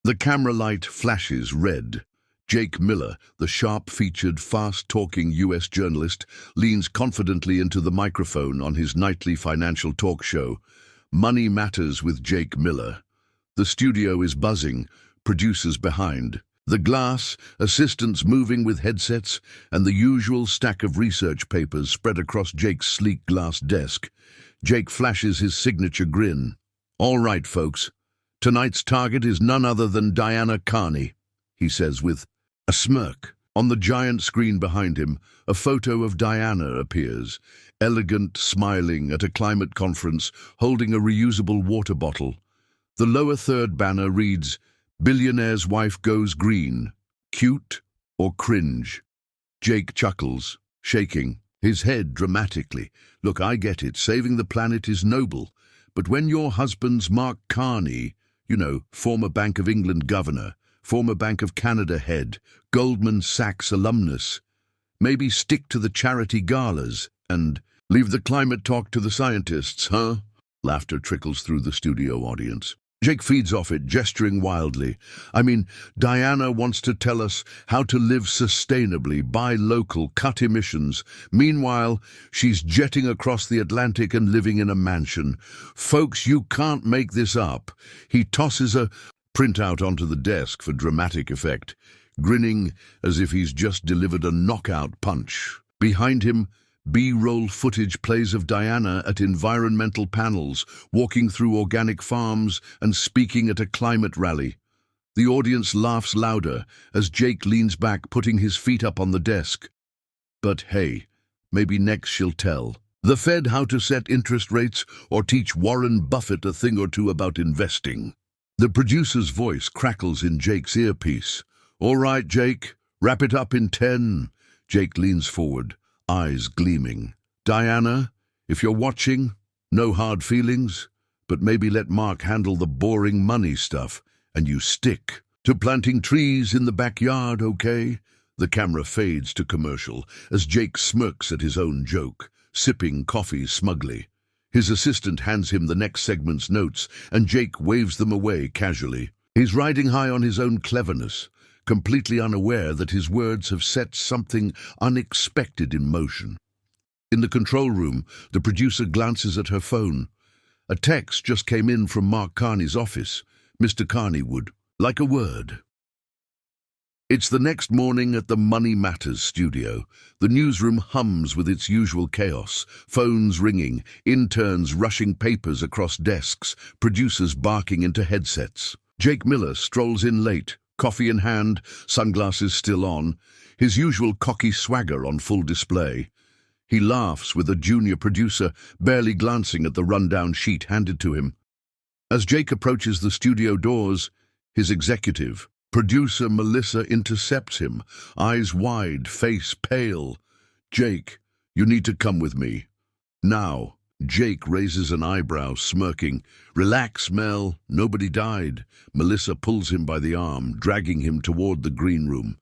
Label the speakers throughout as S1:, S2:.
S1: The camera light flashes red. Jake Miller, the sharp-featured, fast-talking U.S. journalist, leans confidently into the microphone on his nightly financial talk show, Money Matters with Jake Miller. The studio is buzzing, producers behind. The glass, assistants moving with headsets, and the usual stack of research papers spread across Jake's sleek glass desk. Jake flashes his signature grin. "All right, folks. Tonight's target is none other than Diana Carney," he says with a smirk. On the giant screen behind him, a photo of Diana appears, elegant, smiling at a climate conference, holding a reusable water bottle. The lower third banner reads, "Billionaire's wife goes green. Cute or cringe?" Jake chuckles, shaking his head dramatically. "Look, I get it. Saving the planet is noble. But when your husband's Mark Carney, former Bank of England governor, former Bank of Canada head, Goldman Sachs alumnus, maybe stick to the charity galas and leave the climate talk to the scientists, huh?" Laughter trickles through the studio audience. Jake feeds off it, gesturing wildly. "I mean, Diana wants to tell us how to live sustainably, buy local, cut emissions. Meanwhile, she's jetting across the Atlantic and living in a mansion. Folks, you can't make this up." He tosses a printout onto the desk for dramatic effect, grinning as if he's just delivered a knockout punch. Behind him, B-roll footage plays of Diana at environmental panels, walking through organic farms and speaking at a climate rally. The audience laughs louder as Jake leans back, putting his feet up on the desk. But hey, maybe next she'll tell the Fed how to set interest rates or teach Warren Buffett a thing or two about investing. The producer's voice crackles in Jake's earpiece. "All right, Jake, wrap it up in 10. Jake leans forward, eyes gleaming. "Diana, if you're watching, no hard feelings, but maybe let Mark handle the boring money stuff, and you stick to planting trees in the backyard, okay?" The camera fades to commercial as Jake smirks at his own joke, sipping coffee smugly. His assistant hands him the next segment's notes, and Jake waves them away casually. He's riding high on his own cleverness, completely unaware that his words have set something unexpected in motion. In the control room, the producer glances at her phone. A text just came in from Mark Carney's office. "Mr. Carney would like a word." It's the next morning at the Money Matters studio. The newsroom hums with its usual chaos, phones ringing, interns rushing papers across desks, producers barking into headsets. Jake Miller strolls in late, coffee in hand, sunglasses still on, his usual cocky swagger on full display. He laughs with a junior producer, barely glancing at the rundown sheet handed to him. As Jake approaches the studio doors, his executive, producer Melissa, intercepts him, eyes wide, face pale. "Jake, you need to come with me. Now." Jake raises an eyebrow, smirking. "Relax, Mel, nobody died." Melissa pulls him by the arm, dragging him toward the green room.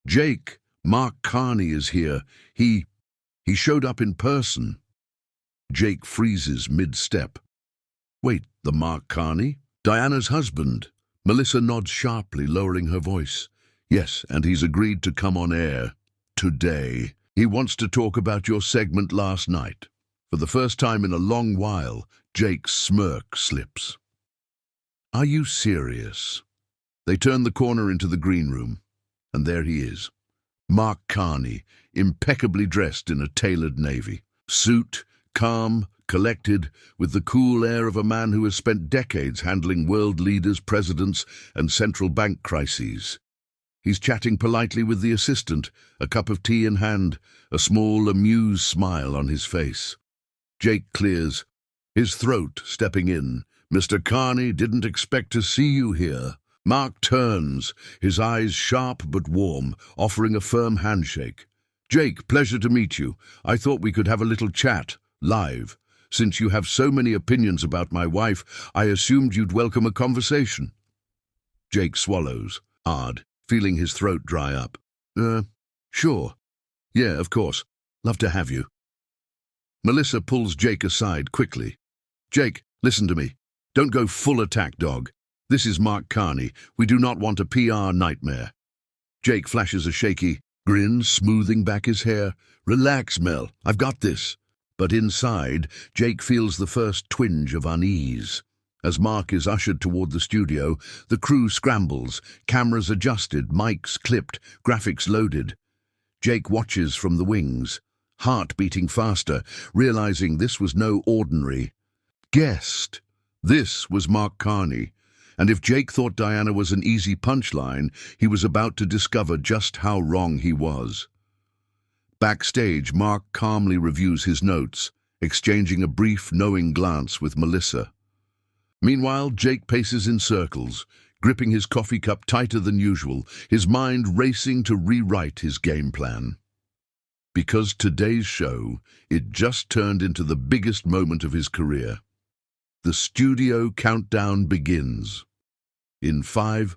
S1: "Jake, Mark Carney is here. He showed up in person." Jake freezes mid-step. "Wait, the Mark Carney? Diana's husband?" Melissa nods sharply, lowering her voice. "Yes, and he's agreed to come on air today. He wants to talk about your segment last night." For the first time in a long while, Jake's smirk slips. "Are you serious?" They turn the corner into the green room, and there he is. Mark Carney, impeccably dressed in a tailored navy suit, calm, collected, with the cool air of a man who has spent decades handling world leaders, presidents, and central bank crises. He's chatting politely with the assistant, a cup of tea in hand, a small, amused smile on his face. Jake clears his throat, stepping in. "Mr. Carney, didn't expect to see you here." Mark turns, his eyes sharp but warm, offering a firm handshake. "Jake, pleasure to meet you. I thought we could have a little chat, live. Since you have so many opinions about my wife, I assumed you'd welcome a conversation." Jake swallows, hard, feeling his throat dry up. Sure. Yeah, of course. Love to have you." Melissa pulls Jake aside quickly. "Jake, listen to me. Don't go full attack dog. This is Mark Carney. We do not want a PR nightmare. Jake flashes a shaky grin, smoothing back his hair. Relax, Mel. I've got this. But inside, Jake feels the first twinge of unease. As Mark is ushered toward the studio, the crew scrambles, cameras adjusted, mics clipped, graphics loaded. Jake watches from the wings, heart beating faster, realizing this was no ordinary guest. This was Mark Carney. And if Jake thought Diana was an easy punchline, he was about to discover just how wrong he was. Backstage, Mark calmly reviews his notes, exchanging a brief, knowing glance with Melissa. Meanwhile, Jake paces in circles, gripping his coffee cup tighter than usual, his mind racing to rewrite his game plan. Because today's show, it just turned into the biggest moment of his career. The studio countdown begins. In 5,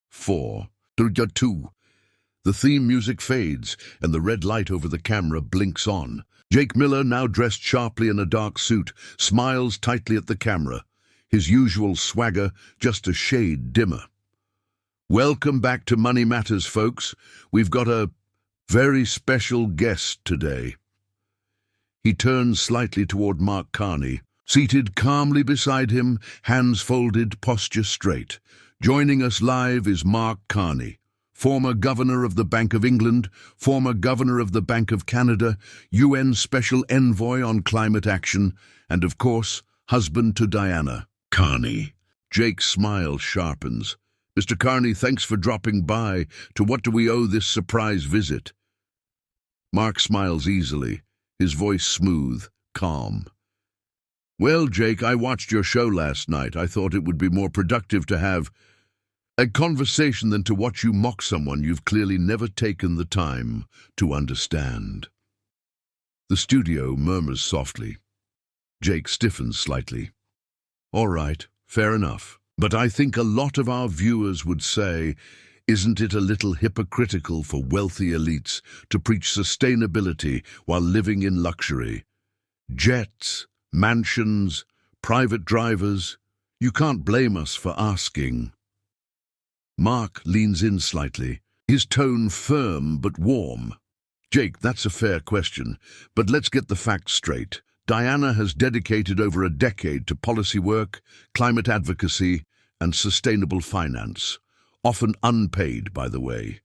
S1: 4, 3, 2. The theme music fades, and the red light over the camera blinks on. Jake Miller, now dressed sharply in a dark suit, smiles tightly at the camera, his usual swagger just a shade dimmer. Welcome back to Money Matters, folks. We've got a very special guest today. He turns slightly toward Mark Carney, seated calmly beside him, hands folded, posture straight. Joining us live is Mark Carney, former Governor of the Bank of England, former Governor of the Bank of Canada, UN Special Envoy on Climate Action, and of course, husband to Diana Carney. Jake's smile sharpens. Mr. Carney, thanks for dropping by. To what do we owe this surprise visit? Mark smiles easily, his voice smooth, calm. Well, Jake, I watched your show last night. I thought it would be more productive to have a conversation than to watch you mock someone you've clearly never taken the time to understand. The studio murmurs softly. Jake stiffens slightly. All right, fair enough. But I think a lot of our viewers would say, isn't it a little hypocritical for wealthy elites to preach sustainability while living in luxury? Jets, mansions, private drivers. You can't blame us for asking. Mark leans in slightly, his tone firm but warm. Jake, that's a fair question, but let's get the facts straight. Diana has dedicated over a decade to policy work, climate advocacy, and sustainable finance, often unpaid, by the way.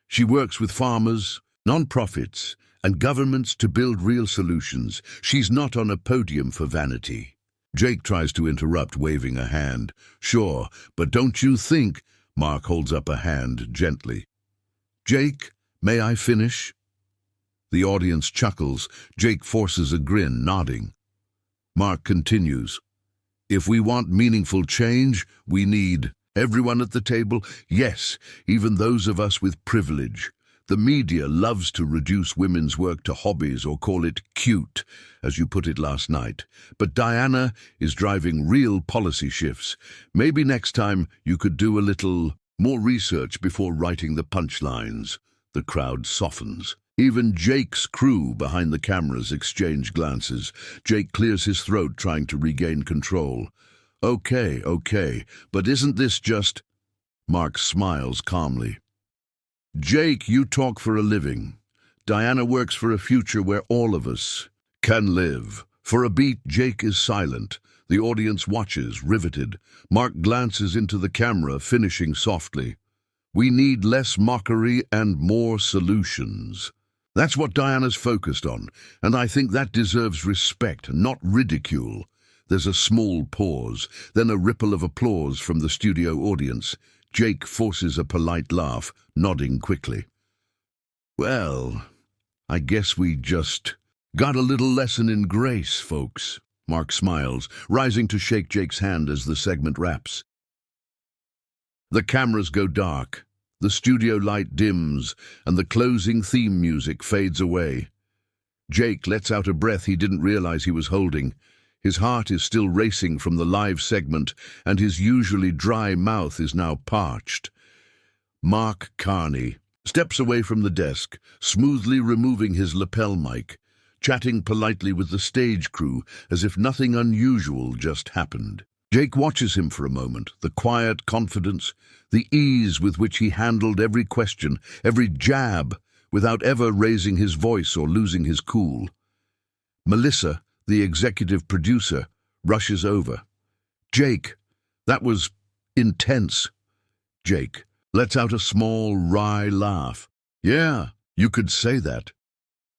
S1: She works with farmers, non-profits, and governments to build real solutions. She's not on a podium for vanity. Jake tries to interrupt, waving a hand. Sure, but don't you think... Mark holds up a hand gently. Jake, may I finish? The audience chuckles. Jake forces a grin, nodding. Mark continues. If we want meaningful change, we need everyone at the table. Yes, even those of us with privilege. The media loves to reduce women's work to hobbies or call it cute, as you put it last night. But Diana is driving real policy shifts. Maybe next time you could do a little more research before writing the punchlines. The crowd softens. Even Jake's crew behind the cameras exchange glances. Jake clears his throat, trying to regain control. Okay, but isn't this just... Mark smiles calmly. Jake, you talk for a living. Diana works for a future where all of us can live. For a beat, Jake is silent. The audience watches, riveted. Mark glances into the camera, finishing softly. We need less mockery and more solutions. That's what Diana's focused on, and I think that deserves respect, not ridicule. There's a small pause, then a ripple of applause from the studio audience. Jake forces a polite laugh, nodding quickly. Well, I guess we just got a little lesson in grace, folks. Mark smiles, rising to shake Jake's hand as the segment wraps. The cameras go dark, the studio light dims, and the closing theme music fades away. Jake lets out a breath he didn't realize he was holding. His heart is still racing from the live segment, and his usually dry mouth is now parched. Mark Carney steps away from the desk, smoothly removing his lapel mic, chatting politely with the stage crew as if nothing unusual just happened. Jake watches him for a moment, the quiet confidence, the ease with which he handled every question, every jab, without ever raising his voice or losing his cool. Melissa, the executive producer, rushes over. "Jake, that was intense." Jake lets out a small, wry laugh. "Yeah, you could say that."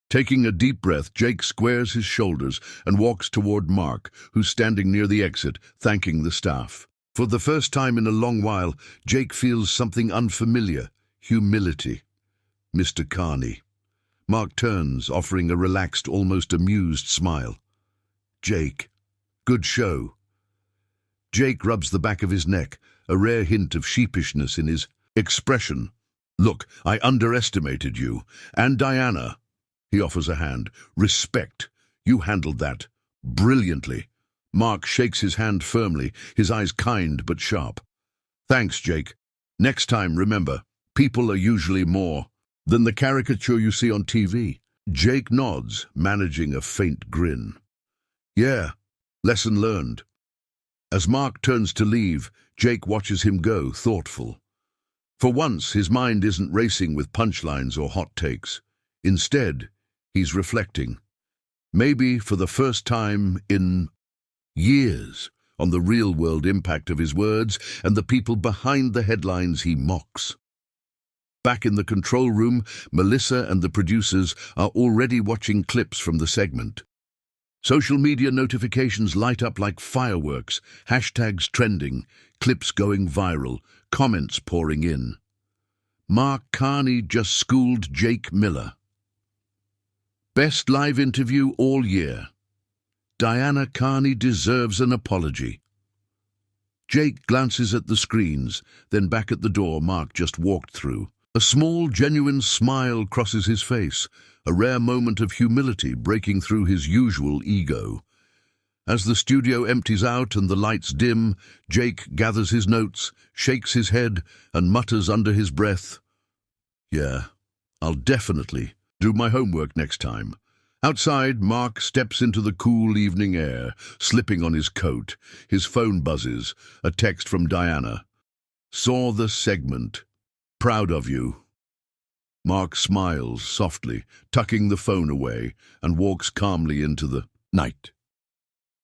S1: Taking a deep breath, Jake squares his shoulders and walks toward Mark, who's standing near the exit, thanking the staff. For the first time in a long while, Jake feels something unfamiliar: humility. "Mr. Carney." Mark turns, offering a relaxed, almost amused smile. "Jake, good show." Jake rubs the back of his neck, a rare hint of sheepishness in his expression. "Look, I underestimated you. And Diana." He offers a hand. "Respect. You handled that brilliantly." Mark shakes his hand firmly, his eyes kind but sharp. "Thanks, Jake. Next time, remember, people are usually more than the caricature you see on TV." Jake nods, managing a faint grin. "Yeah, lesson learned." As Mark turns to leave, Jake watches him go, thoughtful. For once, his mind isn't racing with punchlines or hot takes. Instead, he's reflecting, maybe for the first time in years, on the real-world impact of his words and the people behind the headlines he mocks. Back in the control room, Melissa and the producers are already watching clips from the segment. Social media notifications light up like fireworks, hashtags trending, clips going viral, comments pouring in. Mark Carney just schooled Jake Miller. Best live interview all year. Diana Carney deserves an apology. Jake glances at the screens, then back at the door Mark just walked through. A small, genuine smile crosses his face, a rare moment of humility breaking through his usual ego. As the studio empties out and the lights dim, Jake gathers his notes, shakes his head, and mutters under his breath, "Yeah, I'll definitely do my homework next time." Outside, Mark steps into the cool evening air, slipping on his coat. His phone buzzes, a text from Diana. "Saw the segment. Proud of you." Mark smiles softly, tucking the phone away, and walks calmly into the night.